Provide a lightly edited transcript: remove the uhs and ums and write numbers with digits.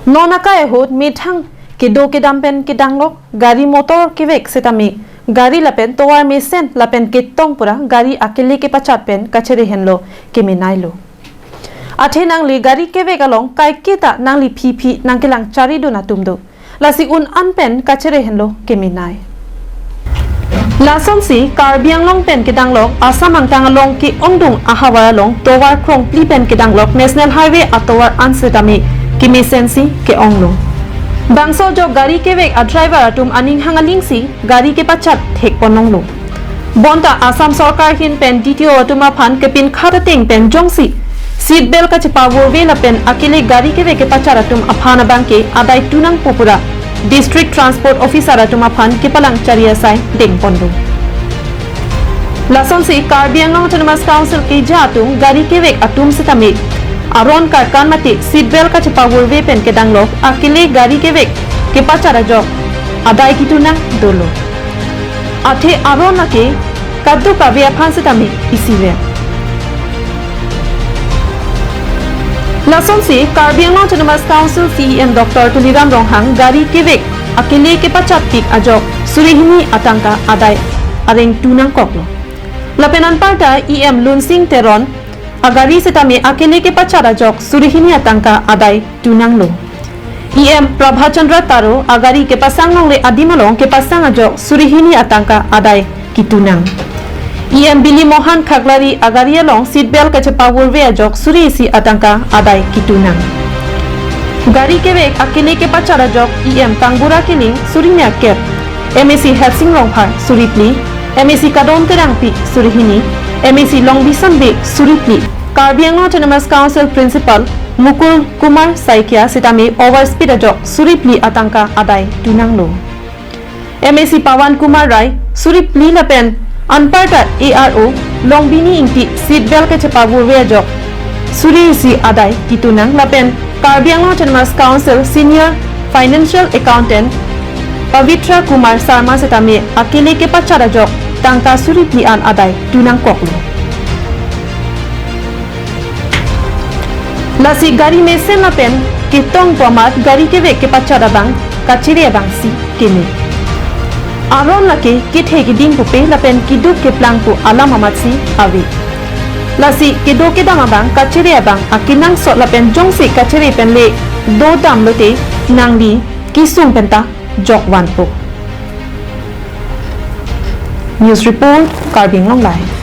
नौनाका होत मिठंग के दो के दामपेन के डांगलोक गाड़ी मोटर के वेक से तमी गाड़ी लपेन तोवार मेसेन लपेन के तोंग पुरा गाड़ी अकेले के पचात पेन कचरे हेनलो के मिनाइलो आठे नांगली गाड़ी के वेक अलोंग काय केता नांगली फी नांगकेलांग चारी दो ना तुमदो लासी उन अनपेन कचरे हेनलो के मिनाय लासोंसी कार्बी आंगलोंग पेन के डांगलोक आसाम आंगतांगलोंग की ओंगदुंग आहावारालोंग तोवार क्रोंग प्ली पेन के डांगलोक नेशनल हाईवे अतोवार अनसेतामी की मिसेंसी के ओंगलो बांसो जो गाड़ी के वेक ड्राइवर तुम अनिंग हांगालिंगसी गाड़ी के पछात ठेक पनोंगलो बोंता आसाम सरकार हिन पेन डीटीओ तुमा फान के पिन खाततेंग पेन जोंगसी सीट बेल्ट का चिपा वोवे पेन अकेले गाड़ी के वेक पछात तुम अफाना बांके आदाय टुनंग पुपुरा डिस्ट्रिक्ट ट्रांसपोर्ट ऑफिसर तुम अफान के पलंग चरिया साई डेंग पन्डो लासोंसी कार्बी आंगलोंग ऑटोनोमस काउंसिल के जातुंग गाड़ी के वेक अतुम से तमिक आरोन का कान मते सीट बेल्ट का चिपा वोवे पेन के डांगलोक अकेले गाड़ी के वेक के पचारा जॉब आदाय की तुना दोलो आठे आरोन के कद्दू का वे अफान से तमिक इसी वे लासोंसी Karbi Anglong autonomous council CM doctor Tuliram Ronghang गाड़ी के वेक अकेले के पचात पिक अजॉब सुरिहिनी आतंका आदाय अरेंग टूनंग कोकलो लपेनन पार्टा ईएम लुनसिंग तेरन अगारी से तमे अकेले के पचारा जॉक सुरिहिनी आतंका आदाय टूनंगलो ईएम प्रभा चंद्र तारो अगारी के पसांगलोंग आदिमलोंग के पसांग जॉक सुरिहिनी आतंका आदाय की टूनंग ईएम बिली मोहन खगलारी अगारियालोंग सीट बेल्ट के पावरवे जॉक सुरिसी आतंका आदाय की टूनंग गाड़ी के वेक अकेले के पचारा जॉक ईएम कांगुरा के लिंग सुरिन्या केप एमएसी हेल्सिंग रोंफार सुरिप्ली एमएसी कादोन तेरांगपी सुरिहिनी एमएसी लोंगबिसन बे सुरिप्ली Karbi Anglong autonomous council principal Mukul Kumar Saikia सितामी ओवर स्पीड जॉक सुरिप्ली आतंका आदाय टूनंगलो एमएसी पवन कुमार राय सुरिप्ली लपेन अनपार्टा एआरओ लोंगबिनी इंटी सीट बेल्ट के चपावुरवे जॉक सुरिसी आदाय की टूनंग लपेन Karbi Anglong autonomous council senior financial accountant Pavitra Kumar Sharma सितामी अकेले के पचारा जॉक तंका सुरिप्ली आन आदाय टूनंग कोकलो लासी गाड़ी में से लपेन के तोंग पमात गाड़ी के वेक के पचारा बांग कचिरे बांगसी केमे आरोन लके किथे की दिन पुपे लपेन की दुक के प्लांग को आलम अमतसी आवे लासी के दो के दामा बांग कचिरे बांग अकिनंग सो लपेन जोंग से कचिरे पेन ले दो दाम लोते नांगली की सुंग पेंता जॉक वन पो news report Karbi Anglong live.